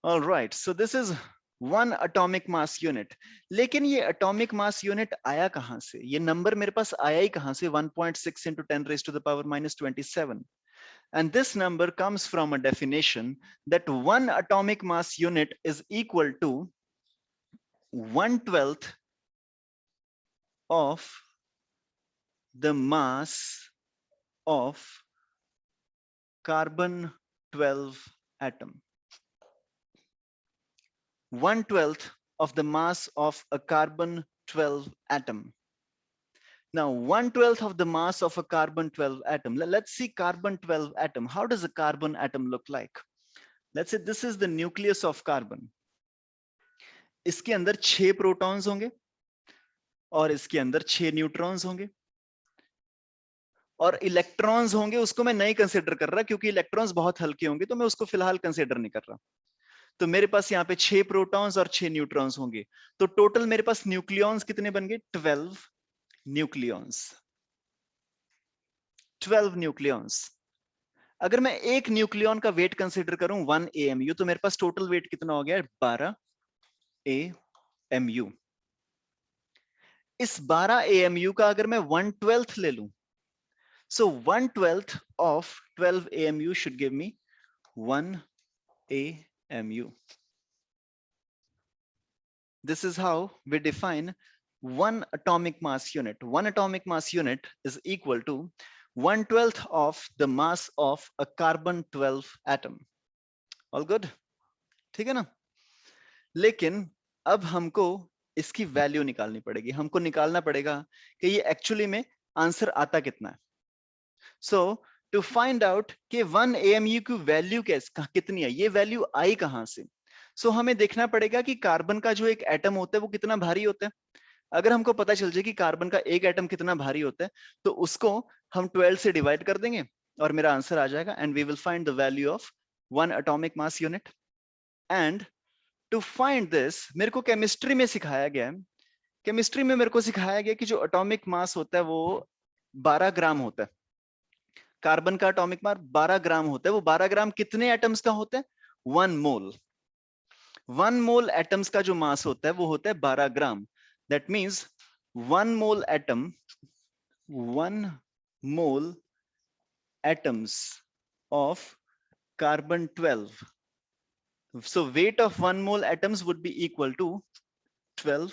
All right, so this is one atomic mass unit. लेकिन ये atomic mass unit आया कहां से? ये नंबर मेरे पास आया ही कहां से? 1.6 into 10 raised to the power minus 27. And this number comes from a definition that one atomic mass unit is equal to 1/12 of the mass of carbon 12 atom. 1/12 of the mass of a carbon 12 atom. Now 1/12 of the mass of a carbon 12 atom. Let's see carbon 12 atom. How does a carbon atom look like? Let's say this is the nucleus of carbon. इसके अंदर 6 protons होंगे और इसके अंदर 6 neutrons होंगे और electrons होंगे, उसको मैं नहीं कंसीडर कर रहा क्योंकि इलेक्ट्रॉन्स बहुत हल्के होंगे, तो मैं उसको फिलहाल कंसीडर नहीं कर रहा। तो मेरे पास यहाँ पे 6 प्रोटॉन्स और 6 न्यूट्रॉन्स होंगे, तो टोटल मेरे पास न्यूक्लियॉन्स कितने बन गए? 12 न्यूक्लियॉन्स। 12 न्यूक्लियॉन्स। अगर मैं एक न्यूक्लियॉन का वेट कंसीडर करूं 1 AMU, तो मेरे पास टोटल वेट कितना हो गया? 12 AMU। इस 12 AMU का अगर मैं 1/12 ले लूं, so 1/12 of 12 AMU should give me 1 AMU. This is how we define one atomic mass unit. One atomic mass unit is equal to 1/12 of the mass of a carbon 12 atom. All good? ठीक है ना? लेकिन अब हमको इसकी value निकालनी पड़ेगी। हमको निकालना पड़ेगा कि ये एक्चुअली में आंसर आता कितना है। सो टू फाइंड आउट कि 1 AMU की वैल्यू कितनी है, ये वैल्यू आई कहां से? सो हमें देखना पड़ेगा कि कार्बन का जो एक एटम होता है वो कितना भारी होता है। अगर हमको पता चल जाए कि कार्बन का एक एटम कितना भारी होता है, तो उसको हम 12 से डिवाइड कर देंगे और मेरा आंसर आ जाएगा, and we will find the value of one atomic mass unit. And to find this मेरे को केमिस्ट्री में सिखाया गया है। केमिस्ट्री में मेरे को सिखाया गया कि जो एटॉमिक मास होता है वो 12 ग्राम होता है। कार्बन का एटॉमिक मास 12 ग्राम होता है। वो 12 ग्राम कितने एटम्स का होता है? 1 मोल। 1 मोल एटम्स का जो मास होता है वो होता है 12 gram. That means 1 mole atom, 1 mole atoms of carbon 12. So weight of 1 mole atoms would be equal to 12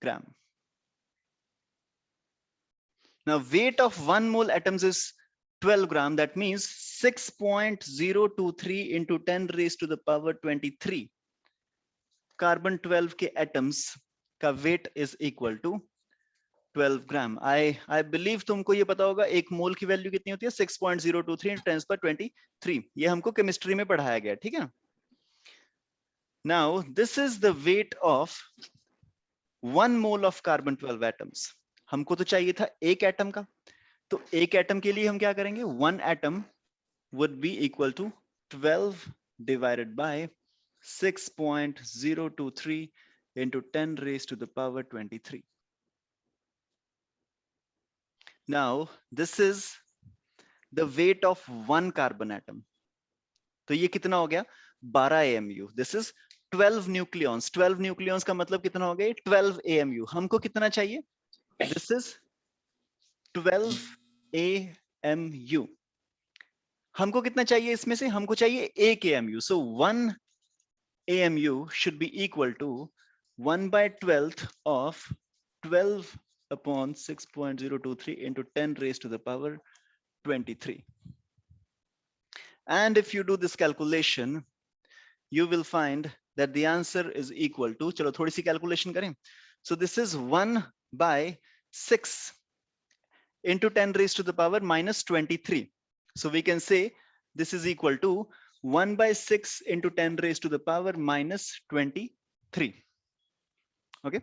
gram. Now weight of 1 mole atoms is 12 gram. That means 6.023 into 10 raised to the power 23 carbon 12 के atoms का weight is equal to 12 gram. I believe तुमको ये पता होगा एक मोल की value कितनी होती है? 6.023 into 10 power 23। ये हमको केमिस्ट्री में पढ़ाया गया, ठीक है। Now this is the weight of 1 mole of carbon 12 atoms. हमको तो चाहिए था एक एटम का, तो एक एटम के लिए हम क्या करेंगे? 1 atom would be equal to 12 divided by 6.023 into 10 raised to the power 23. Now this is the weight of 1 carbon atom. तो ये कितना हो गया? 12 AMU. This is 12 nucleons. 12 nucleons का मतलब कितना हो गया? 12 AMU. हमको कितना चाहिए? This is 12 AMU. हमको कितना चाहिए इसमें से? हमको चाहिए 1 AMU. So 1 AMU should be equal to 1/12 of 12 upon 6.023 into 10 raised to the power 23. And if you do this calculation, you will find that the answer is equal to, चलो थोड़ी सी calculation करें. So this is 1/6 into 10 raised to the power minus 23. So we can say this is equal to 1/6 into 10 raised to the power minus 23. Okay,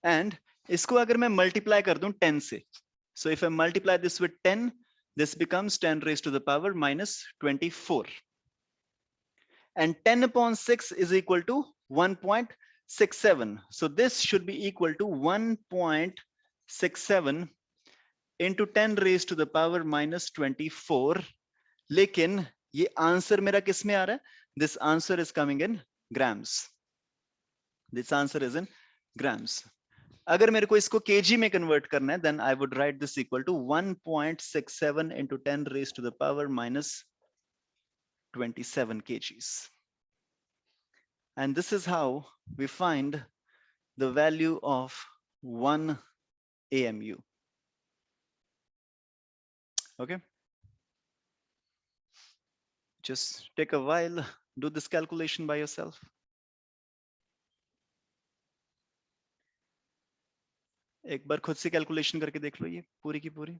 and इसको अगर मैं multiply कर दूं 10 से, so if I multiply this with 10, this becomes 10 raised to the power minus 24. And 10 upon 6 is equal to 1.67. So this should be equal to 1.67 into 10 raised to the power minus 24. लेकिन ये answer मेरा किस में आ रहा है? This answer is coming in grams. This answer is in grams. अगर मेरे को इसको kg में convert करना है, then I would write this equal to 1.67 into 10 raised to the power minus 27 kgs. And this is how we find the value of 1 AMU. Okay. Just take a while, do this calculation by yourself. एक बार खुद से calculation करके देख लो ये पूरी की पूरी.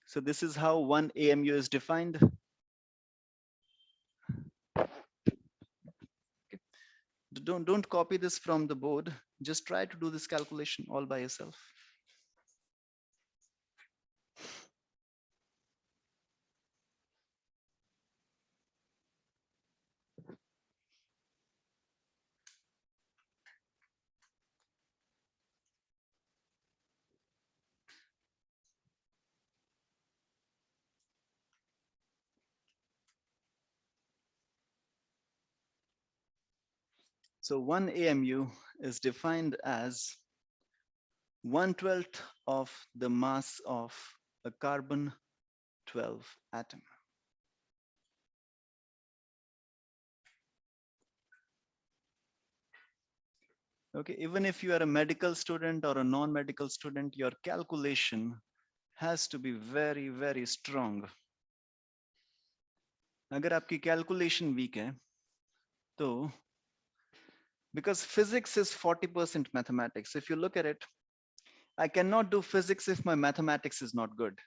So this is how 1 AMU is defined. Don't copy this from the board. Just try to do this calculation all by yourself. So 1 AMU is defined as 1/12 of the mass of a carbon 12 atom. Okay, even if you are a medical student or a non-medical student, your calculation has to be very, very strong. अगर आपकी calculation weak है, तो because physics is 40% mathematics. If you look at it, I cannot do physics if my mathematics is not good.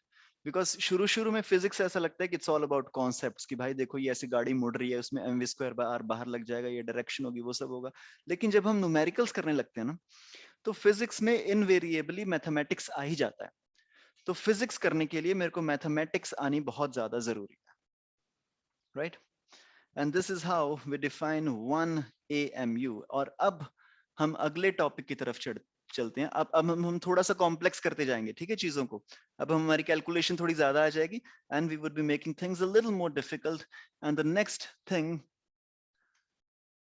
Because शुरू में physics ऐसा लगता है कि it's all about concepts कि भाई देखो ये ऐसी गाड़ी मुड़ रही है उसमें mv square by r बाहर लग जाएगा ये direction होगी वो सब होगा. लेकिन जब हम numericals करने लगते हैं ना तो physics में invariably mathematics आ ही जाता है. तो physics करने के लिए मेरे को mathematics आनी बहुत ज्यादा जरूरी है. Right? And this is how we define 1 AMU. और अब हम अगले टॉपिक की तरफ चलते हैं. अब हम थोड़ा सा कॉम्प्लेक्स करते जाएंगे, ठीक है चीजों को. अब हमारी कैलकुलेशन थोड़ी ज्यादा आ जाएगी and we would be making things a little more difficult. And the next thing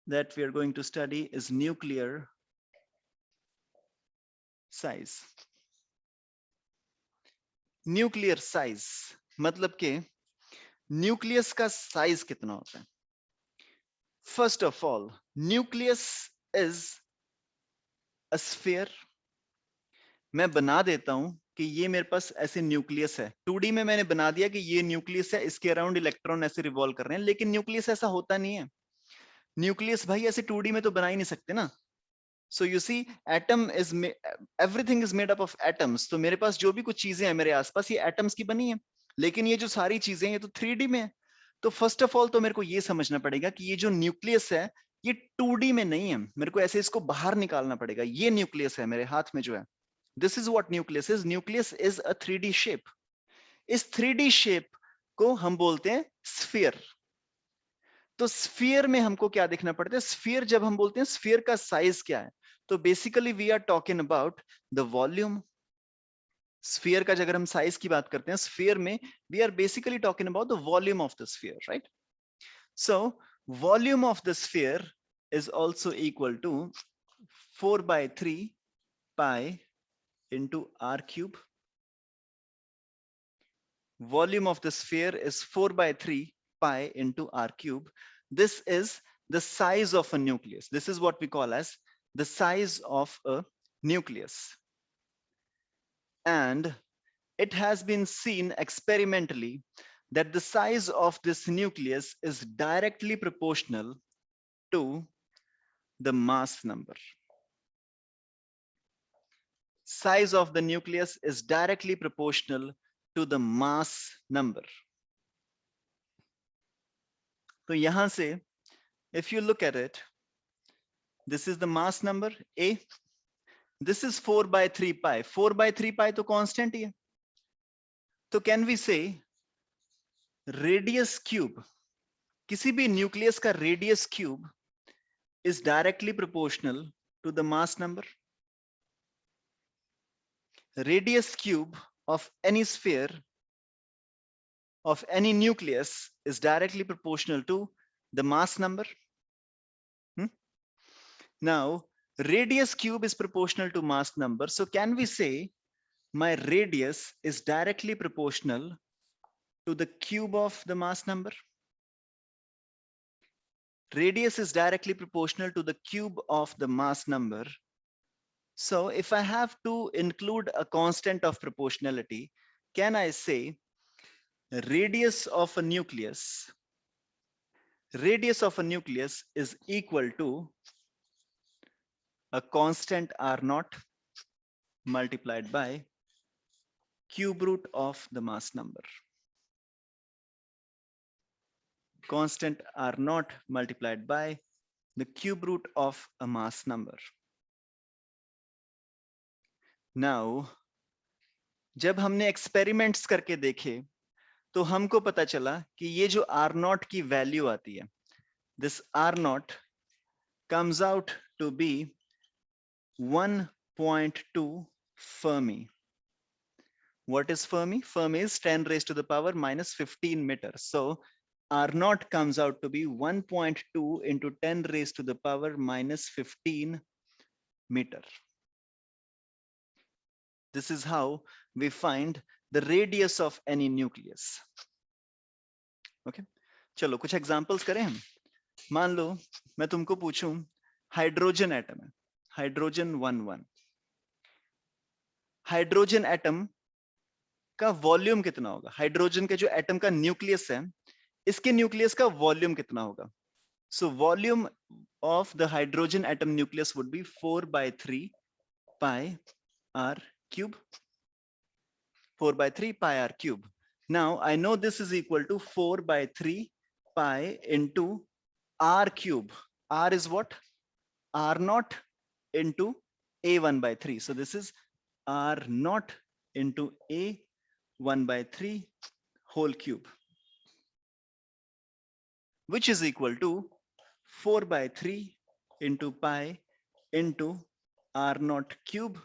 that we are going to study is nuclear size. Nuclear size मतलब के न्यूक्लियस का साइज कितना होता है. First of all, nucleus is a sphere. मैं बना देता हूं कि ये मेरे पास ऐसे न्यूक्लियस है. 2D में मैंने बना दिया कि ये न्यूक्लियस है, इसके अराउंड इलेक्ट्रॉन ऐसे रिवॉल्व कर रहे हैं, लेकिन न्यूक्लियस ऐसा होता नहीं है. न्यूक्लियस भाई ऐसे 2D में तो बना ही नहीं सकते ना. So you see, atom is everything is made up of atoms. तो मेरे पास जो भी कुछ चीजें हैं मेरे आसपास ये atoms की बनी है, लेकिन ये जो सारी चीजें हैं ये तो 3D में है. तो फर्स्ट ऑफ ऑल तो मेरे को ये समझना पड़ेगा कि ये जो न्यूक्लियस है ये 2D में नहीं है. मेरे को ऐसे इसको बाहर निकालना पड़ेगा. ये न्यूक्लियस है मेरे हाथ में जो है. This is what nucleus is. Nucleus is a 3D shape. इस 3D shape को हम बोलते हैं sphere. तो sphere में हमको क्या देखना पड़ता है. sphere जब हम बोलते हैं sphere का size क्या है, तो basically we are talking about the volume. sphere का अगर हम size की बात करते हैं, sphere में we are basically talking about the volume of the sphere, right? So volume of the sphere is also equal to 4/3 pi into r cube. Volume of the sphere is 4/3 pi into r cube. This is the size of a nucleus. This is what we call as the size of a nucleus. And it has been seen experimentally that the size of this nucleus is directly proportional to the mass number. Size of the nucleus is directly proportional to the mass number. So yahan se, if you look at it, this is the mass number A. This is 4/3 pi. 4/3 pi to constant hi hai. So can we say radius cube, किसी भी nucleus का radius cube is directly proportional to the mass number. Radius cube of any sphere of any nucleus is directly proportional to the mass number. Now, radius cube is proportional to mass number. So can we say my radius is directly proportional to the cube of the mass number? Radius is directly proportional to the cube of the mass number. So if I have to include a constant of proportionality, can I say radius of a nucleus is equal to a constant R naught multiplied by cube root of the mass number. Constant R naught multiplied by the cube root of a mass number. Now, जब हमने experiments करके देखे तो हमको पता चला कि ये जो R naught की value आती है, this R naught comes out to be 1.2 Fermi. What is Fermi? Fermi is 10 raised to the power minus 15 meters. So R naught comes out to be 1.2 into 10 raised to the power minus 15 meter. This is how we find the radius of any nucleus. Okay. चलो कुछ examples करें हम. मान लो मैं तुमको पूछूं hydrogen atom है, hydrogen 1 hydrogen atom का वॉल्यूम कितना होगा? हाइड्रोजन के जो एटम का न्यूक्लियस है, इसके न्यूक्लियस का वॉल्यूम कितना होगा? So volume of the hydrogen atom nucleus would be 4/3 pi r cube. 4/3 pi r cube. Now I know this is equal to 4/3 pi into r cube. R is what? R naught into a 1/3. So this is r naught into a 1/3 whole cube, which is equal to 4/3 into pi into r naught cube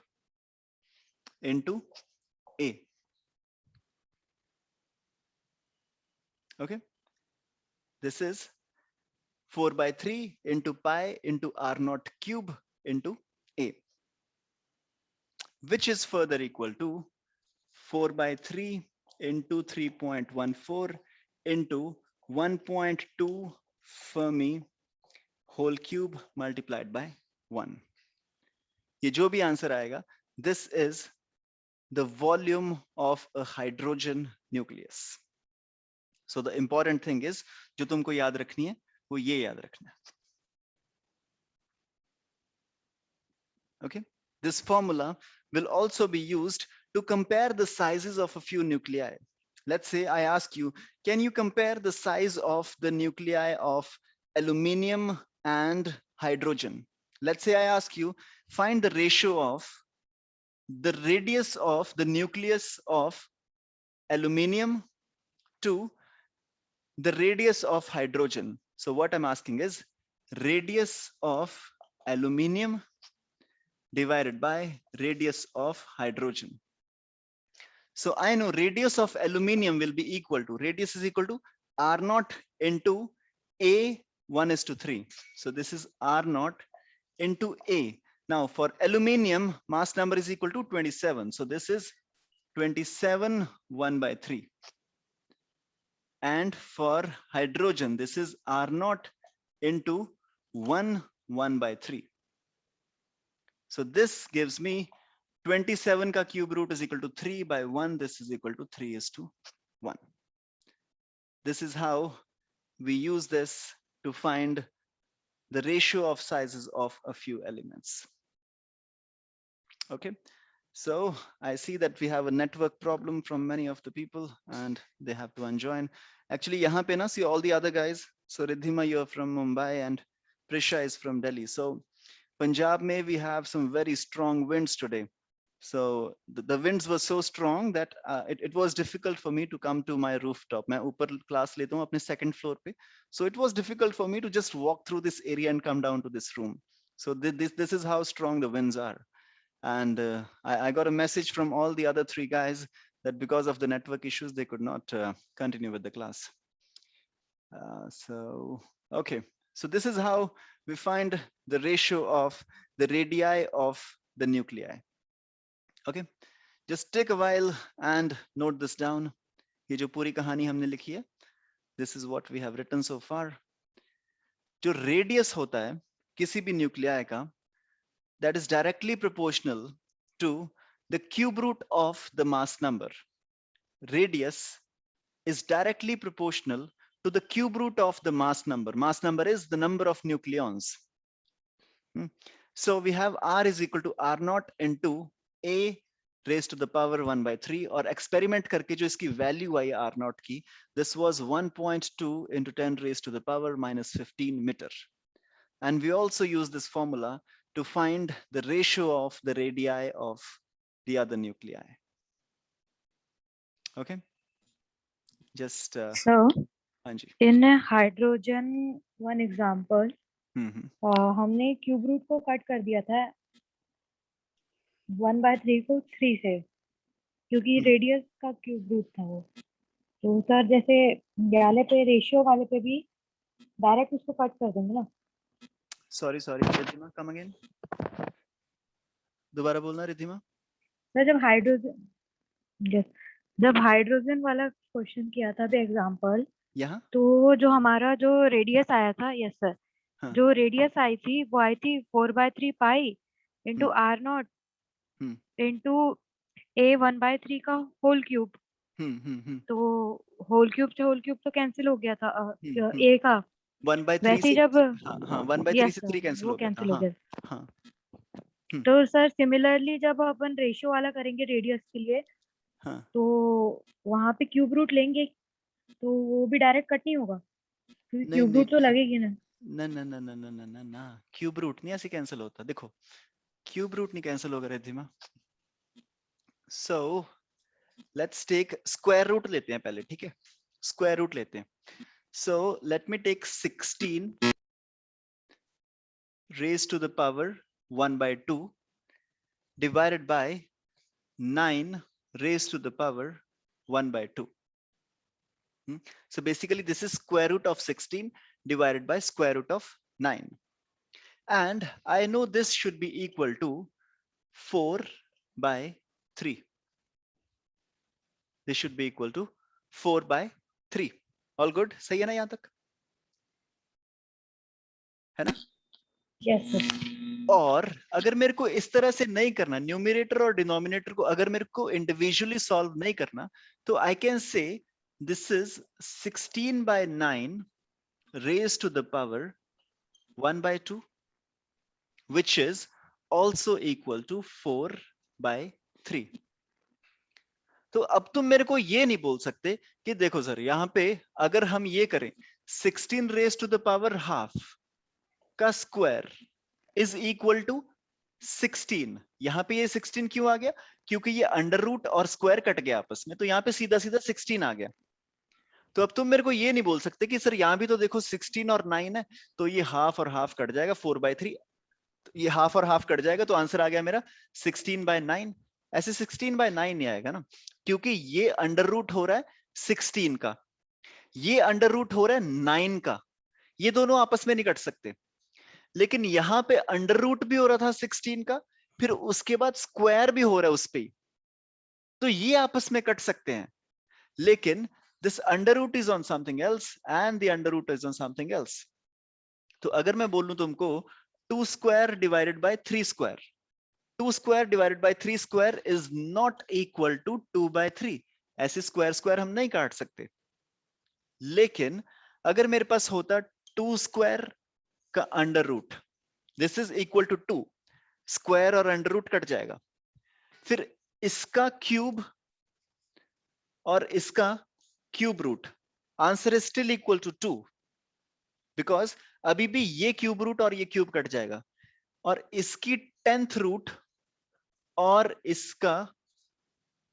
into a. Okay, this is 4/3 into pi into r naught cube into a, which is further equal to 4/3 into 3.14 into 1.2 Fermi whole cube multiplied by 1. ये जो भी answer आएगा, this is the volume of a hydrogen nucleus. So the important thing is, जो तुमको याद रखनी है, वो ये याद रखना है. Okay, this formula will also be used to compare the sizes of a few nuclei. Let's say I ask you, can you compare the size of the nuclei of aluminium and hydrogen? Let's say I ask you, find the ratio of the radius of the nucleus of aluminium to the radius of hydrogen. So what I'm asking is radius of aluminium divided by radius of hydrogen. So I know radius of aluminium will be equal to, radius is equal to R naught into A 1:3. So this is R naught into A. Now for aluminium, mass number is equal to 27. So this is 27 1/3. And for hydrogen, this is R naught into 1 1/3. So this gives me 27 ka cube root is equal to 3/1. This is equal to 3:1. This is how we use this to find the ratio of sizes of a few elements. Okay, so I see that we have a network problem from many of the people and they have to unjoin. Actually, yahan pe na, see all the other guys. So Riddhima, you're from Mumbai and Prisha is from Delhi. So Punjab mein we have some very strong winds today. So the winds were so strong that it was difficult for me to come to my rooftop. मैं ऊपर class लेता हूँ अपने second floor पे. So it was difficult for me to just walk through this area and come down to this room. So this is how strong the winds are. And I got a message from all the other 3 guys that because of the network issues, they could not continue with the class. So, okay. So this is how we find the ratio of the radii of the nuclei. Okay, just take a while and note this down. ये जो पूरी कहानी हमने लिखी है, this is what we have written so far. जो radius होता है किसी भी nuclei का, that is directly proportional to the cube root of the mass number. Radius is directly proportional to the cube root of the mass number. Mass number is the number of nucleons. So we have R is equal to R naught into A raised to the power 1 by 3, और experiment करके जो इसकी value आई R naught की, this was 1.2 into 10 raised to the power minus 15 meter. And we also use this formula to find the ratio of the radii of the other nuclei. Okay, just So Anji. in hydrogen one example, हमने cube root को cut कर दिया था 1/3 को 3 से, क्योंकि radius का cube root था वो। तो सर जैसे वाले पे रेशियो वाले पे भी डायरेक्ट उसको कट कर देंगे ना? सॉरी रिद्धिमा, कम अगेन, दोबारा बोलना रिद्धिमा। सर जब हाइड्रोजन वाला क्वेश्चन किया था द एग्जांपल, यहाँ तो जो हमारा जो रेडियस आया था, यस सर, जो रेडियस आई थी वो आई थी 4/3 pi into R not into A 1/3 का होल क्यूब। तो होल क्यूब से होल क्यूब तो कैंसिल हो गया था A का 1/3 वैसे से, जब 1/3 से 3 कैंसिल हो गया था। तो सर सिमिलरली जब अपन रेशियो वाला करेंगे रेडियस के लिए, तो वहां पे क्यूब रूट लेंगे तो वो भी डायरेक्ट कट नहीं होगा, क्योंकि क्यूब रूट तो लगेगी ना। ना क्यूब रूट नहीं ऐसे कैंसिल होता, देखो क्यूब रूट नहीं कैंसिल होगा Riddhima. So let's take square root लेते हैं पहले, ठीक है, स्क्वायर रूट लेते हैं। So let me take 16 raised to the power 1/2 divided by 9 raised to the power 1/2. So basically this is square root of 16 divided by square root of 9. And I know this should be equal to 4/3. This should be equal to 4/3. All good? सही है ना यहाँ तक? है ना? Yes sir. और अगर मेरे को इस तरह से नहीं करना, न्यूमरेटर और डिनोमिनेटर को अगर मेरे को इंडिविजुअली सॉल्व नहीं करना, तो I can say this is 16/9 raised to the power 1/2, which is also equal to 4/3. तो अब तुम मेरे को ये नहीं बोल सकते कि देखो सर यहाँ पे अगर हम ये करें 16 raised to the power half का स्क्वायर is equal to 16, यहाँ पे ये 16 क्यों आ गया? क्योंकि ये अंडर रूट और स्क्वायर कट गया आपस में, तो यहाँ पे सीधा सीधा 16 आ गया। तो अब तुम मेरे को ये नहीं बोल सकते कि सर यहाँ भी तो देखो 16 और 9 है, तो ये हाफ और हाफ कट जाएगा 4/3, तो ये हाफ और हाफ कट जाएगा, तो आंसर आ गया मेरा 16/9। ऐसे 16/9 नहीं आएगा ना, क्योंकि ये अंडर रूट हो रहा है 16 का, ये अंडर रूट हो रहा है 9 का, ये दोनों आपस में नहीं कट सकते। लेकिन यहाँ पे अंडर रूट भी हो रहा था 16 का, फिर उसके बाद स्क्वायर भी हो रहा है उस पे, तो ये आपस में कट सकते हैं। लेकिन this under root is on something else and the under root is on something else. तो अगर मैं बोलूं तुमको 2 square divided by 3 square, 2 square divided by 3 square is not equal to 2/3, ऐसे स्क्वायर स्क्वायर हम नहीं काट सकते। लेकिन अगर मेरे पास होता 2 स्क्वायर का under root, this is equal to 2, square और अंडर रूट कट जाएगा, फिर इसका क्यूब और इसका cube root, answer is still equal to 2, because अभी भी ये क्यूब रूट और ये क्यूब कट जाएगा, और इसकी 10th रूट और इसका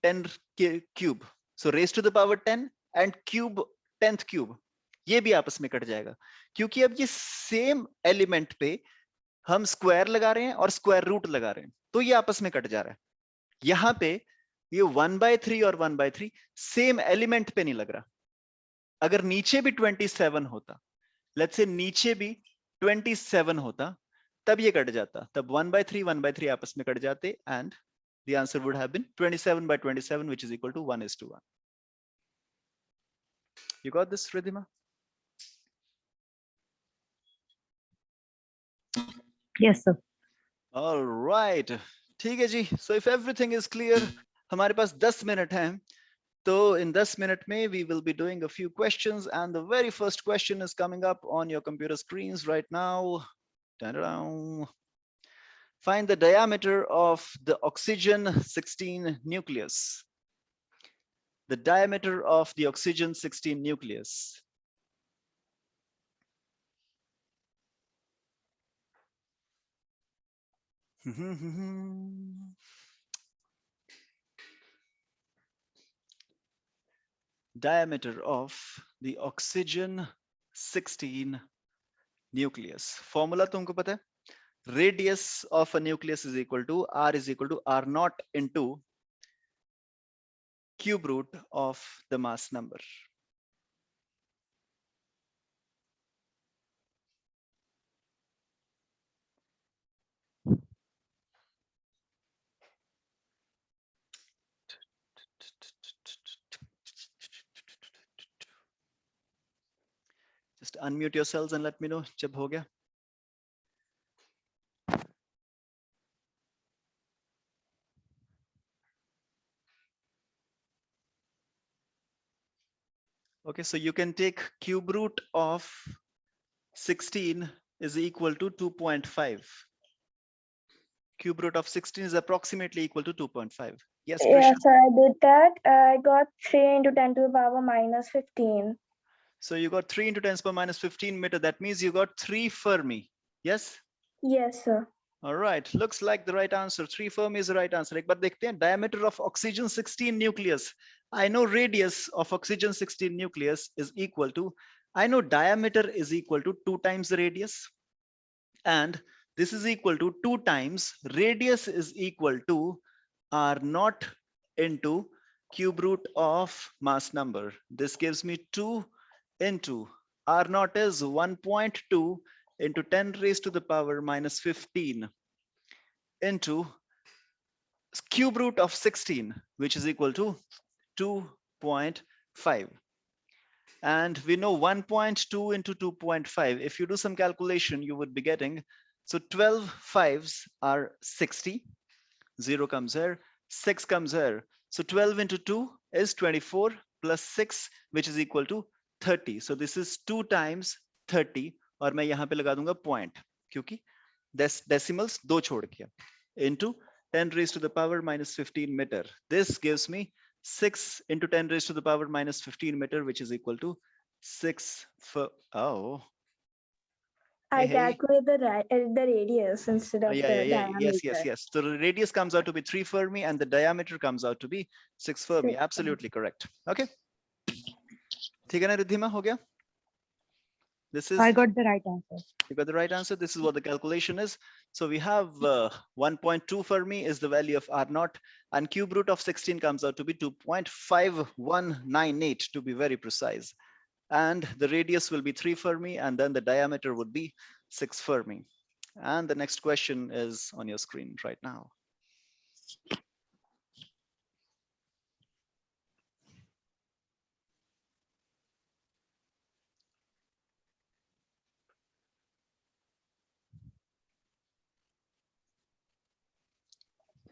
10 cube, so raise to the power 10 and cube 10th cube, ये भी आपस में कट जाएगा, क्योंकि अब ये सेम एलिमेंट पे हम स्क्वायर लगा रहे हैं और स्क्वायर रूट लगा रहे हैं, तो ये आपस में कट जा रहा है। यहाँ पे ये 1/3 और 1/3 सेम एलिमेंट पे नहीं लग रहा। अगर नीचे भी 27 होता, लेट्स से नीचे भी 27 होता तब ये कट जाता, तब 1/3 आपस में कट जाते and the answer would have been 27/27, which is equal to 1:1. You got this, Ridhima? Yes, sir. All right. ठीक है जी. So if everything is clear, हमारे पास 10 मिनट हैं. So in 10 minutes में we will be doing a few questions, and the very first question is coming up on your computer screens right now. Ta-da-da. Find the diameter of the oxygen-16 nucleus. The diameter of the oxygen-16 nucleus. Diameter of the oxygen-16 nucleus. Formula तुमको पता है? Radius of a nucleus is equal to R naught into cube root of the mass number. Just unmute yourselves and let me know जब हो गया. Okay, so you can take cube root of 16 is equal to 2.5. Cube root of 16 is approximately equal to 2.5. Yes, Prisha? Yes, sir, I did that. I got 3 into 10 to the power minus 15. So you got 3 into 10 to the power minus 15 meter. That means you got 3 Fermi. Yes? Yes, sir. All right, looks like the right answer. 3 Fermi is the right answer. But देखते हैं diameter of oxygen-16 nucleus. I know radius of oxygen-16 nucleus is equal to, I know diameter is equal to 2 times the radius. And this is equal to 2 times radius is equal to R naught into cube root of mass number. This gives me 2 into R naught is 1.2 into 10 raised to the power minus 15 into cube root of 16, which is equal to 2.5. And we know 1.2 into 2.5. If you do some calculation, you would be getting, so 12 fives are 60. 0 comes here, 6 comes here. So 12 into 2 is 24 plus 6, which is equal to 30. So this is 2 times 30. और मैं यहाँ पे लगा दूंगा point, क्योंकि decimals दो छोड़ के, into 10 raised to the power minus 15 meter. This gives me 6 into 10 raised to the power minus 15 meter, which is equal to 6 for, oh. I Hey. calculate the radius instead of the diameter. Yes. So the radius comes out to be 3 Fermi and the diameter comes out to be 6 Fermi. Absolutely correct. Okay. ठीक है ना रिद्धिमा, हो गया? This is, I got the right answer. You got the right answer. This is what the calculation is. So we have 1.2 Fermi is the value of R naught, and cube root of 16 comes out to be 2.5198 to be very precise. And the radius will be 3 Fermi, and then the diameter would be 6 Fermi. And the next question is on your screen right now.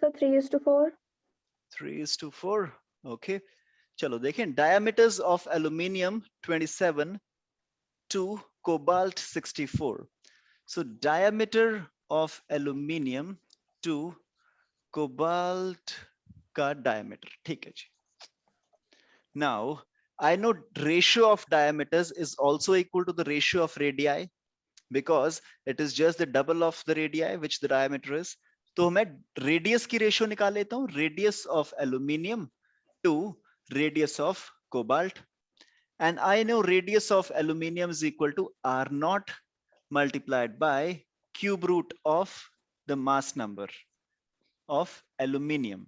So 3:4. 3:4. Okay. चलो देखें, diameters of aluminium 27 to cobalt 64. So diameter of aluminium to cobalt का diameter. ठीक है जी. Now I know ratio of diameters is also equal to the ratio of radii, because it is just the double of the radii which the diameter is. तो मैं radius की ratio निकाल लेता हूँ, radius of aluminium to radius of cobalt, and I know radius of aluminium is equal to R naught multiplied by cube root of the mass number of aluminium.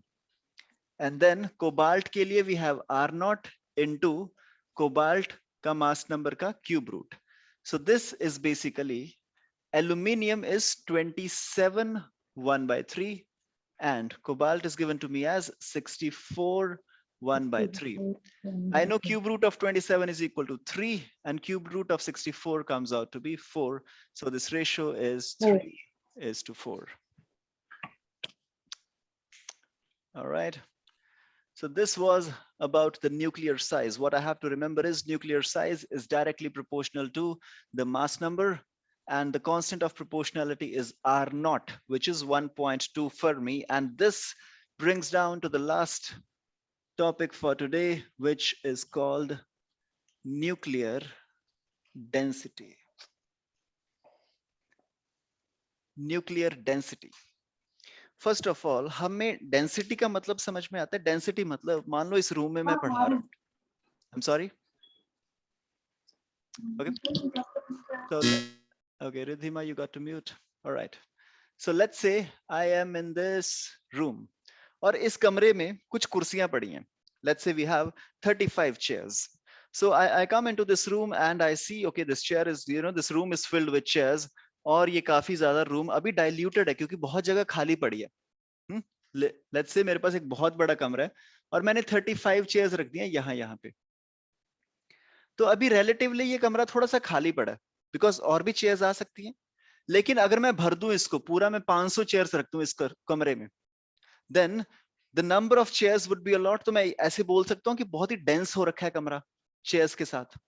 And then cobalt के लिए we have R naught into cobalt का mass number का cube root. So this is basically Aluminium is 27 1/3, and cobalt is given to me as 64 1/3. I know cube root of 27 is equal to 3, and cube root of 64 comes out to be 4. So this ratio is 3:4. All right. So this was about the nuclear size. What I have to remember is nuclear size is directly proportional to the mass number, and the constant of proportionality is R naught, which is 1.2 Fermi. And this brings down to the last topic for today, which is called nuclear density. Nuclear density. First of all हमें density का मतलब समझ में आता है. Density मतलब मान लो इस रूम में मैं पढ़ा रहा हूँ. I am sorry. Okay, Ridhima, you got to mute. All right. So let's say I am in this room. और इस कमरे में कुछ कुर्सियां पड़ी हैं. Let's say we have 35 chairs. So I come into this room and I see, okay, this chair is, this room is filled with chairs. और ये काफी ज्यादा रूम अभी डाइल्यूटेड है क्योंकि बहुत जगह खाली पड़ी है. लेट्स से मेरे पास एक बहुत बड़ा कमरा है और मैंने 35 चेयर्स रख दी हैं यहाँ पे. तो अभी रिलेटिवली ये कमरा थोड़ा सा खाली पड़ा है बिकॉज और भी चेयर्स आ सकती हैं. लेकिन अगर मैं भर दूं इसको पूरा, मैं 500 चेयर्स रख दूं इस कमरे में, then the number of chairs would be a lot. तो मैं ऐसे बोल सकता हूँ कि बहुत ही डेंस हो रखा है कमरा चेयर्स के साथ.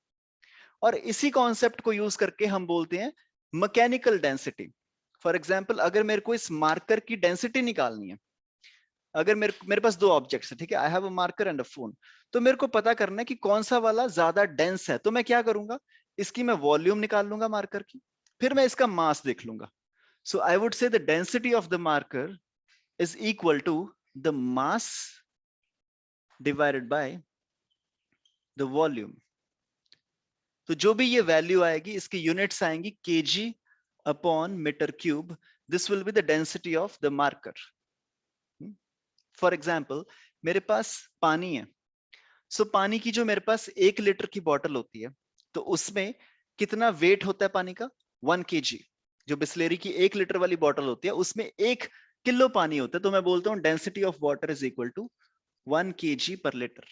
और इसी कॉन्सेप्ट को यूज करके हम बोलते हैं मैकेनिकल डेंसिटी. फॉर एग्जाम्पल, अगर मेरे को इस मार्कर की डेंसिटी निकालनी है, अगर मेरे पास दो ऑब्जेक्ट्स है, ठीक है, आई have a marker and a phone, तो मेरे को पता करना है कि कौन सा वाला ज्यादा डेंस है. तो मैं क्या करूंगा, इसकी मैं वॉल्यूम निकाल लूंगा मार्कर की, फिर मैं इसका मास देख लूंगा. So I would say the density of the marker is equal to the mass divided by the volume. तो जो भी ये वैल्यू आएगी, इसकी यूनिट्स आएंगी KG upon metre cube. This will be the density of the marker. For example, मेरे पास पानी है. सो पानी की जो मेरे पास 1 लीटर की बॉटल होती है, तो उसमें कितना वेट होता है पानी का, 1 kg. जो बिस्लेरी की 1 लीटर वाली बॉटल होती है उसमें 1 किलो पानी होता है. तो मैं बोलता हूँ density of water is equal to 1 kg per litre.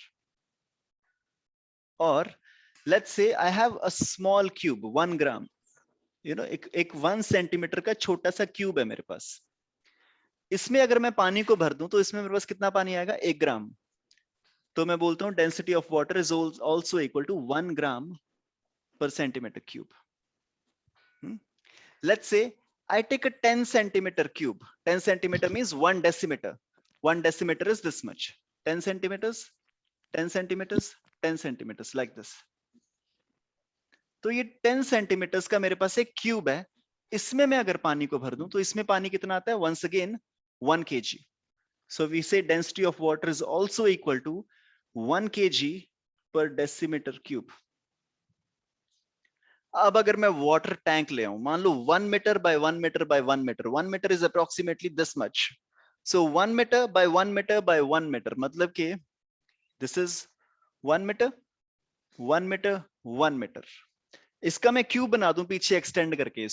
और let's say I have a small cube 1 gram, एक 1 सेंटीमीटर का छोटा सा क्यूब है मेरे पास. इसमें अगर मैं पानी को भर दूं तो इसमें मेरे पास कितना पानी आएगा, 1 ग्राम. तो मैं बोलता हूं density of water is also equal to 1 gram per centimetre cube. Let's say I take a 10 centimeter cube. 10 centimeter means 1 decimeter. 1 decimeter is this much. 10 centimeters, 10 centimeters, 10 centimeters, like this. तो ये 10 centimeters का मेरे पास एक cube है. इसमें मैं अगर पानी को भर दूं तो इसमें पानी कितना आता है, once again 1 kg. So we say density of water is also equal to 1 kg per decimeter cube. अब अगर मैं वाटर टैंक ले आऊं, मान लो 1 metre by 1 metre by 1 metre, 1 metre is approximately this much. So 1 metre by 1 metre by 1 metre मतलब कि this is 1 metre 1 metre 1 metre. इसका मैं क्यूब बना दूं पीछे एक्सटेंड करके,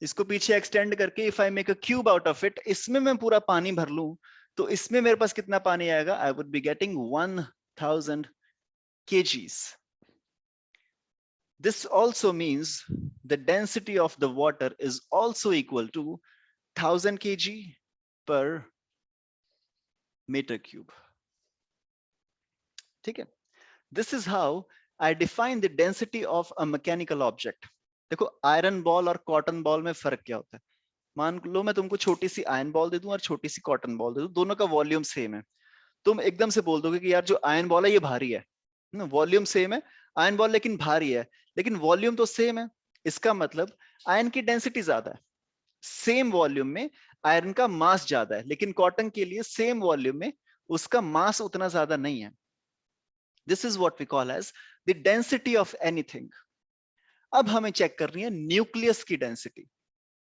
इसको पीछे एक्सटेंड करके if I make a cube out of it, इसमें मैं पूरा पानी भर लूं तो इसमें मेरे पास कितना पानी आएगा, I would be getting 1000 kgs. This also means the density of the water is also equal to 1000 kg per meter cube. ठीक है? This is how I define the density of a mechanical object. देखो, iron ball और cotton ball में फर्क क्या होता है. मान लो मैं तुमको छोटी सी आयरन बॉल दे दूं और छोटी सी कॉटन बॉल दे दूं, दोनों का वॉल्यूम सेम है. तुम एकदम से बोल दोगे कि यार जो आयरन बॉल है ये भारी है. वॉल्यूम सेम है, आयरन बॉल लेकिन भारी है, लेकिन वॉल्यूम तो सेम है. इसका मतलब आयरन की डेंसिटी ज्यादा है. सेम वॉल्यूम में आयरन का मास ज्यादा है, लेकिन कॉटन के लिए सेम वॉल्यूम में उसका मास उतना ज्यादा नहीं है. This is what we call as the density of anything. अब हमें चेक करनी है न्यूक्लियस की डेंसिटी.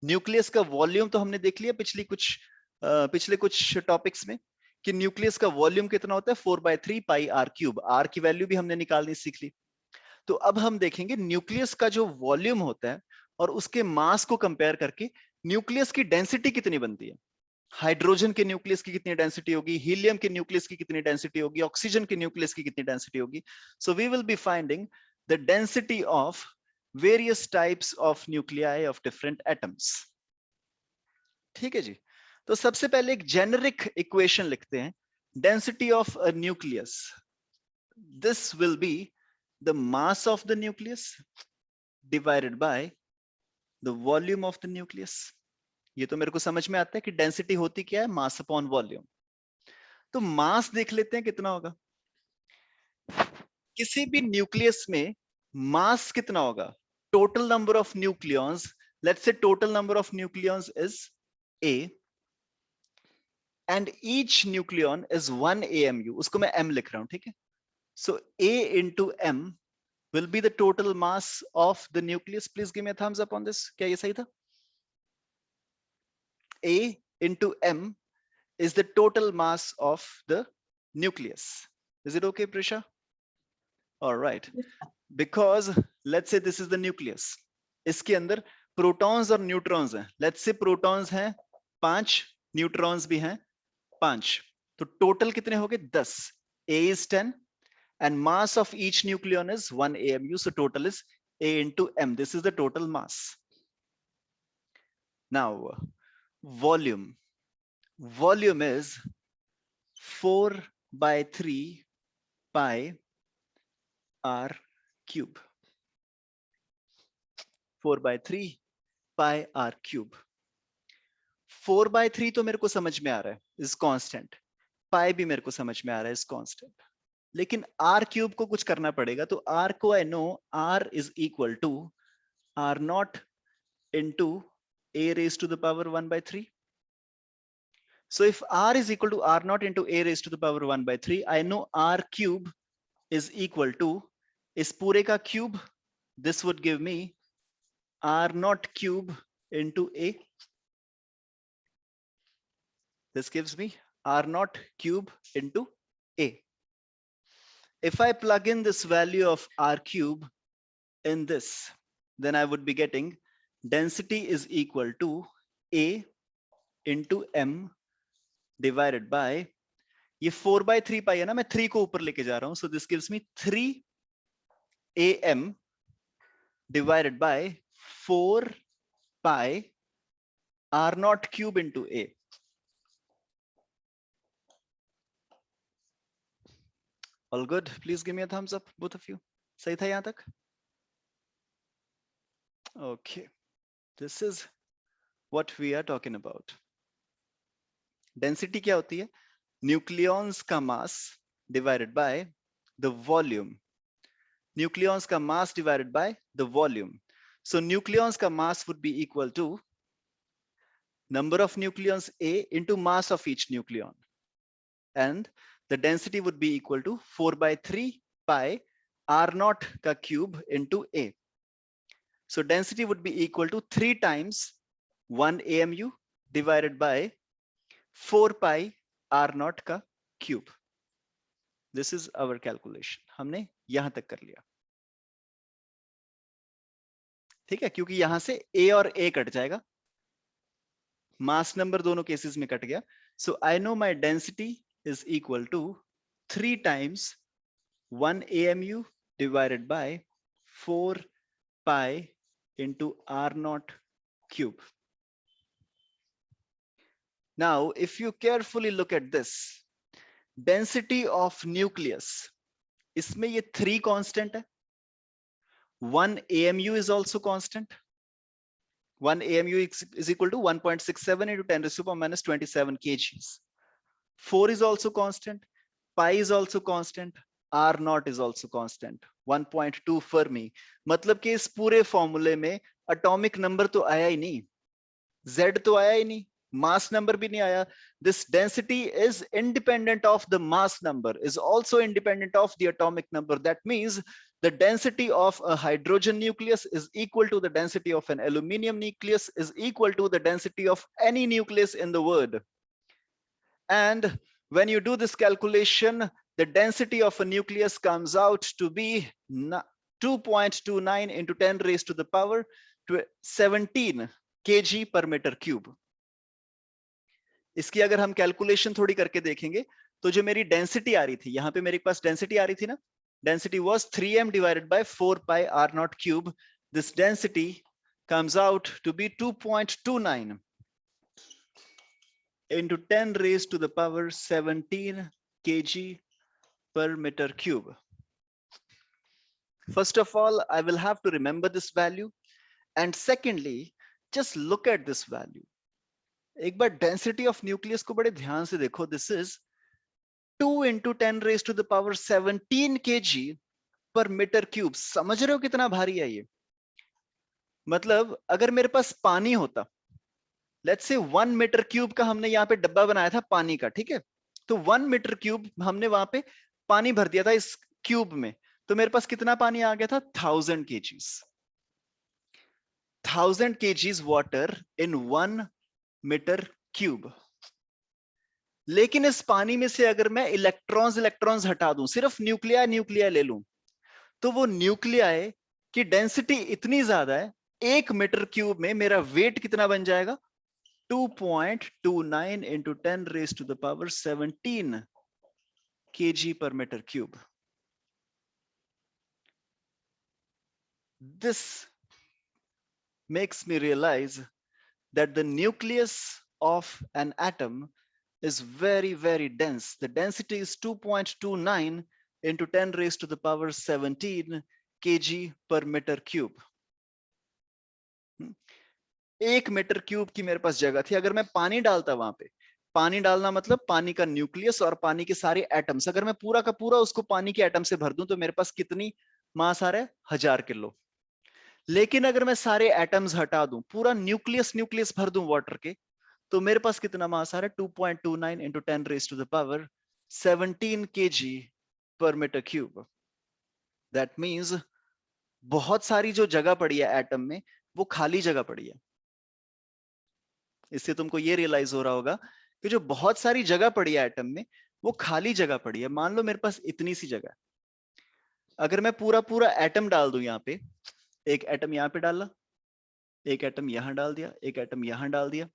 न्यूक्लियस का वॉल्यूम तो हमने देख लिया पिछले कुछ टॉपिक्स में कि न्यूक्लियस का वॉल्यूम कितना होता है, 4/3 पाई आर क्यूब. आर की वैल्यू भी हमने निकालनी सीख ली. तो अब हम देखेंगे न्यूक्लियस का जो वॉल्यूम होता है और उसके मास को कंपेयर करके न्यूक्लियस की डेंसिटी कितनी बनती है। हाइड्रोजन के न्यूक्लियस की कितनी डेंसिटी होगी, हीलियम के न्यूक्लियस की कितनी डेंसिटी होगी, ऑक्सीजन के न्यूक्लियस की कितनी डेंसिटी होगी। So we will be finding the density of various types of nuclei of different atoms. ठीक है जी। तो सबसे पहले एक जेनेरिक इक्वेशन लिखते हैं, density of a nucleus, this will be the mass of the nucleus divided by the volume of the nucleus. ये तो मेरे को समझ में आता है कि डेंसिटी होती क्या है, मास अपॉन वॉल्यूम। तो मास देख लेते हैं कितना होगा। किसी भी न्यूक्लियस में मास कितना होगा, total number of nucleons, let's say total number of nucleons is A and each nucleon is 1 AMU, उसको मैं M लिख रहा हूं, ठीक है। So A into M will be the total mass of the nucleus. Please give me a thumbs up on this. क्या ये सही था? A into M is the total mass of the nucleus. Is it okay, Prisha? All right. Because let's say this is the nucleus. इसके अंदर protons और neutrons हैं. Let's say protons हैं 5, neutrons भी हैं 5. तो total कितने हो गए 10. A is 10 and mass of each nucleon is 1 AMU. So total is A into M. This is the total mass. Now volume. Volume is 4 by 3 pi r cube. 4 by 3 pi r cube. 4 by 3 तो मेरे को समझ में आ रहा है, is constant. pi भी मेरे को समझ में आ रहा है, is constant. लेकिन r cube को कुछ करना पड़ेगा, तो r को I know r is equal to r naught into a raised to the power 1 by 3. So if r is equal to r naught into a raised to the power 1 by 3, I know r cube is equal to इस पूरे का cube, this would give me r naught cube into a. This gives me r naught cube into a. If I plug in this value of r cube in this, then I would be getting density is equal to a into m divided by, ये 4 by 3 pi है ना, मैं 3 को ऊपर लेके जा रहा हूं, so this gives me 3 am divided by 4 pi r naught cube into a. All good? Please give me a thumbs up, both of you. सही था यहां तक? Okay, this is what we are talking about. Density क्या होती है? Nucleons का mass divided by the volume. Nucleons का mass divided by the volume. So nucleons का mass would be equal to number of nucleons A into mass of each nucleon. And the density would be equal to 4 by 3 pi r naught का cube into A. So density would be equal to 3 times 1 AMU divided by 4 pi r naught का cube. This is our calculation. हमने यहां तक कर लिया, ठीक है, क्योंकि यहां से A और A कट जाएगा, मास नंबर दोनों केसेस में कट गया. So I know my density is equal to 3 times 1 AMU divided by 4 pi into r naught cube. Now, if you carefully look at this, density of nucleus, इसमें ये 3 constant है. 1 AMU is also constant. 1 AMU is equal to 1.67 into 10 raised to the power minus 27 kgs. 4 is also constant. Pi is also constant. R naught is also constant. 1.2 Fermi. मतलब कि इस पूरे फॉर्मूले में atomic number तो आया ही नहीं, Z तो आया ही नहीं, mass number भी नहीं आया. This density is independent of the mass number, is also independent of the atomic number. That means the density of a hydrogen nucleus is equal to the density of an aluminium nucleus is equal to the density of any nucleus in the world. And when you do this calculation, the density of a nucleus comes out to be 2.29 into 10 raised to the power 17 kg per meter cube. इसकी अगर हम calculation थोड़ी करके देखेंगे तो जो मेरी density आ रही थी, यहाँ पे मेरे पास डेंसिटी आ रही थी ना, density was 3m divided by 4 pi r naught cube. This density comes out to be 2.29 into 10 raised to the power 17 kg per meter cube. First of all, I will have to remember this value, and secondly, just look at this value. एक बार density of nucleus को बड़े ध्यान से देखो. This is 2 into 10 raised to the power 17 kg per meter cube. समझ रहे हो कितना भारी है ये? मतलब अगर मेरे पास पानी होता, लेट्स से 1 मीटर क्यूब का हमने यहाँ पे डब्बा बनाया था पानी का, ठीक है, तो 1 मीटर क्यूब हमने वहां पे पानी भर दिया था इस क्यूब में, तो मेरे पास कितना पानी आ गया था? 1000 kgs. 1000 kgs water in 1 metre cube. लेकिन इस पानी में से अगर मैं इलेक्ट्रॉन्स हटा दूं, सिर्फ न्यूक्लिया ले लूं, तो वो न्यूक्लियाई की डेंसिटी इतनी ज्यादा है, 1 मीटर क्यूब में मेरा वेट कितना बन जाएगा? 2.29 into 10 raised to the power 17 kg per meter cube. This makes me realize that the nucleus of an atom is very, very dense. The density is 2.29 into 10 raised to the power 17 kg per meter cube. 1 metre cube की मेरे पास जगह थी. अगर मैं पानी डालता वहां पे, पानी डालना मतलब पानी का न्यूक्लियस और पानी के सारे एटम्स, अगर मैं पूरा का पूरा उसको पानी के एटम से भर दूं तो मेरे पास कितनी मास आ रहा है? 1000 किलो. लेकिन अगर मैं सारे एटम्स हटा दूं, पूरा न्यूक्लियस भर दूं वाटर के, तो मेरे पास कितना मास आ रहा है? 2.29 into 10 raised to the power 17 kg per meter cube. That means बहुत सारी जो जगह पड़ी है एटम में, वो खाली जगह पड़ी है. इससे तुमको ये रियलाइज हो रहा होगा कि जो बहुत सारी जगह पड़ी है एटम में, वो खाली जगह पड़ी है. मान लो मेरे पास इतनी सी जगह, अगर मैं पूरा एटम डाल दूं यहाँ पे, एक एटम यहाँ पे डाला, एक एटम यहां डाल दिया, एक एटम यहां डाल दिया,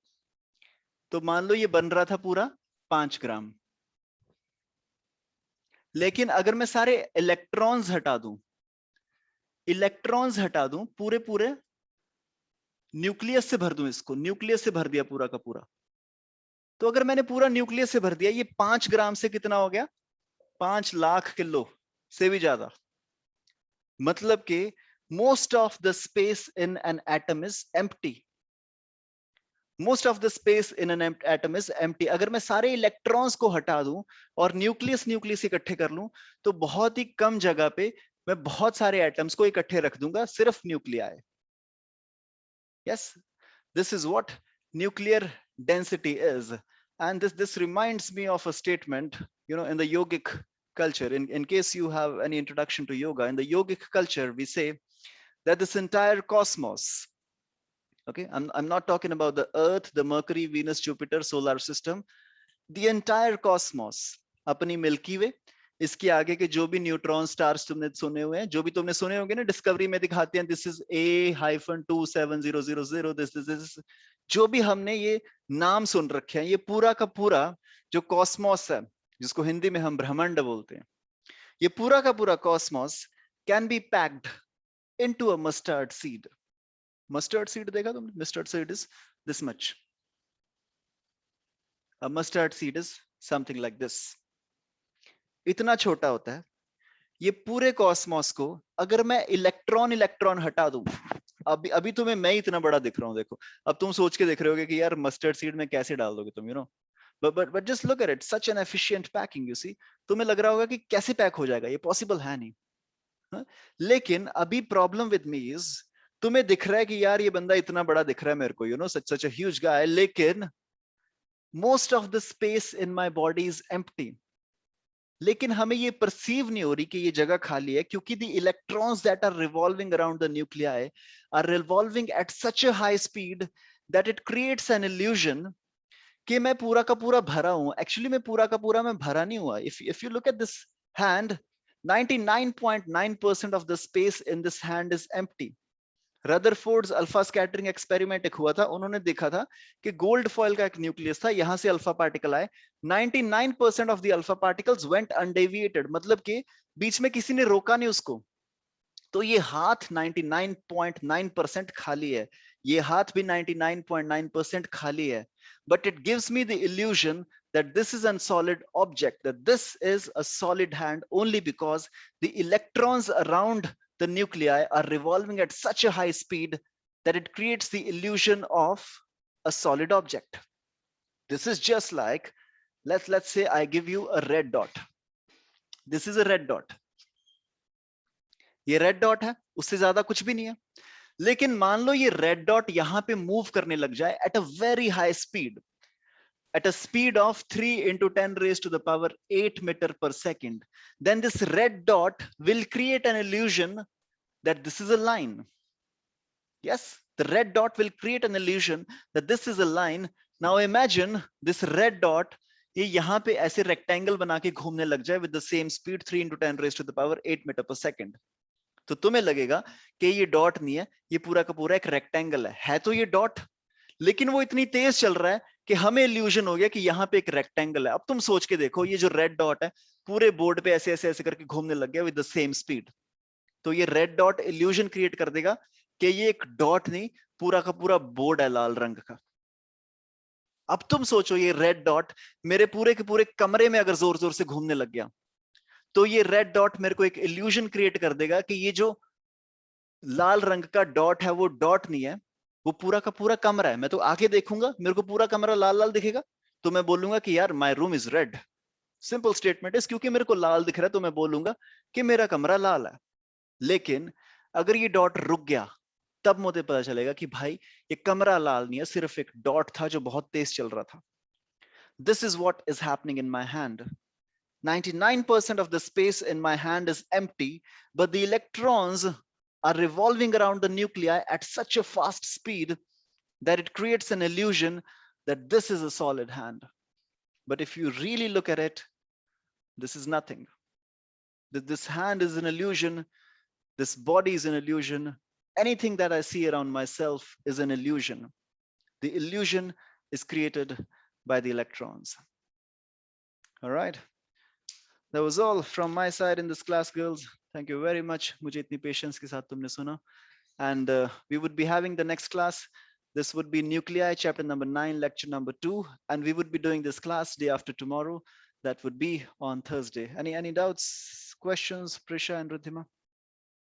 तो मान लो ये बन रहा था पूरा 5 ग्राम. लेकिन अगर मैं सारे इलेक्ट्रॉन्स हटा दूं, पूरे न्यूक्लियस से भर दूं, इसको न्यूक्लियस से भर दिया पूरा का पूरा, तो अगर मैंने पूरा न्यूक्लियस से भर दिया, ये 5 ग्राम से कितना हो गया? 5 लाख किलो से भी ज्यादा. मतलब कि most of the space in an atom is empty. Most of the space in an atom is empty. अगर मैं सारे इलेक्ट्रॉन्स को हटा दूं और न्यूक्लियस इकट्ठे कर लूं, तो बहुत ही कम जगह पे मैं बहुत सारे एटम्स को इकट्ठे रख दूंगा, सिर्फ nuclei. Yes, this is what nuclear density is. And this reminds me of a statement, in the yogic culture. In case you have any introduction to yoga, in the yogic culture, we say that this entire cosmos, okay, I'm not talking about the Earth, the Mercury, Venus, Jupiter, solar system, the entire cosmos, अपनी milky वे, इसके आगे के जो भी neutron stars तुमने सुने हुए हैं, जो भी तुमने सुने होंगे ना, डिस्कवरी में दिखाते हैं दिस इज A-27000, दिस, जो भी हमने ये नाम सुन रखे हैं, ये पूरा का पूरा जो कॉस्मोस है, जिसको हिंदी में हम ब्रह्मांड बोलते हैं, ये पूरा का पूरा Cosmos can be packed into a mustard seed. Mustard seed देखा तुमने? Mustard seed is this much. A mustard seed is something like this. इतना छोटा होता है. ये पूरे कॉस्मोस को अगर मैं इलेक्ट्रॉन हटा दूं, अभी तुम्हें मैं इतना बड़ा दिख रहा हूं, देखो, अब तुम सोच के देख रहे होगे कि यार मस्टर्ड सीड में कैसे डाल दोगे तुम, but just look at it, such an efficient packing, you see. तुम्हें लग रहा होगा कि कैसे पैक हो जाएगा, ये पॉसिबल है नहीं. लेकिन अभी प्रॉब्लम विद मी इज, तुम्हें दिख रहा है कि यार ये बंदा इतना बड़ा दिख रहा है मेरे को, such a huge guy, लेकिन most of the space in my body is empty. लेकिन हमें ये परसीव नहीं हो रही कि ये जगह खाली है, क्योंकि the electrons that are revolving around the nuclei are revolving at such a high speed that it creates an illusion कि मैं पूरा का पूरा भरा हूं. एक्चुअली मैं पूरा का पूरा मैं भरा नहीं हुआ. If you look at this hand, 99.9% of the space in this hand is empty. Rutherford's alpha scattering experiment एक हुआ था, उन्होंने देखा था कि गोल्ड फॉइल का एक न्यूक्लियस था, यहां से अल्फा पार्टिकल आए, 99% of the alpha particles went undeviated, मतलब कि बीच में किसी ने रोका नहीं उसको। तो ये हाथ 99.9% खाली है, ये हाथ भी 99.9% खाली है, but it gives me the illusion that this is a solid object, that this is a solid hand only because the electrons around the nuclei are revolving at such a high speed that it creates the illusion of a solid object. This is just like, let's say I give you a red dot. This is a red dot. ये red dot है, उससे ज्यादा कुछ भी नहीं है, लेकिन मान लो ये रेड डॉट यहां पे मूव करने लग जाए at a very high speed, at a speed of 3 into 10 raised to the power 8 meter per second, then this red dot will create an illusion that this is a line. Yes, the red dot will create an illusion that this is a line. Now imagine this red dot ये यहाँ पे ऐसे rectangle बना के घूमने लग जाए with the same speed 3 into 10 raised to the power 8 meter per second. तो तुम्हें लगेगा कि ये डॉट नहीं है, ये पूरा का पूरा एक रेक्टेंगल है तो ये डॉट, लेकिन वो इतनी तेज चल रहा है कि हमें इल्यूजन हो गया कि यहाँ पे एक रेक्टेंगल है। अब तुम सोच के देखो, ये जो रेड डॉट है पूरे बोर्ड पे ऐसे ऐसे ऐसे करके घूमने लग गया विद द सेम स्पीड, तो ये रेड डॉट इल्यूजन क्रिएट कर देगा कि ये एक डॉट नहीं, पूरा का पूरा बोर्ड है लाल रंग का। अब तुम सोचो ये रेड डॉट मेरे पूरे के पूरे कमरे में अगर जोर जोर से घूमने लग गया, तो ये रेड डॉट मेरे को एक इल्यूजन क्रिएट कर देगा कि ये जो लाल रंग का डॉट है वो डॉट नहीं है, वो पूरा का पूरा कमरा है। मैं तो आके देखूंगा, मेरे को पूरा कमरा लाल लाल दिखेगा, तो मैं बोलूंगा कि यार my room is red. Simple statement है, क्योंकि मेरे को लाल दिख रहा है तो मैं बोलूंगा कि मेरा कमरा लाल है। लेकिन अगर ये डॉट रुक गया, तब मुझे पता चलेगा कि भाई ये कमरा लाल नहीं है, सिर्फ एक डॉट था जो बहुत तेज चल रहा था। This is what is happening in my hand. 99% of the space in my hand is empty, but the electrons are revolving around the nuclei at such a fast speed that it creates an illusion that this is a solid hand. But if you really look at it, this is nothing. This hand is an illusion. This body is an illusion. Anything that I see around myself is an illusion. The illusion is created by the electrons. All right. That was all from my side in this class, girls. Thank you very much. मुझे इतनी patience के साथ तुमने सुना. And we would be having the next class. This would be nuclei, chapter number 9, lecture number 2. And we would be doing this class day after tomorrow. That would be on Thursday. Any doubts, questions, Prisha and Ridhima?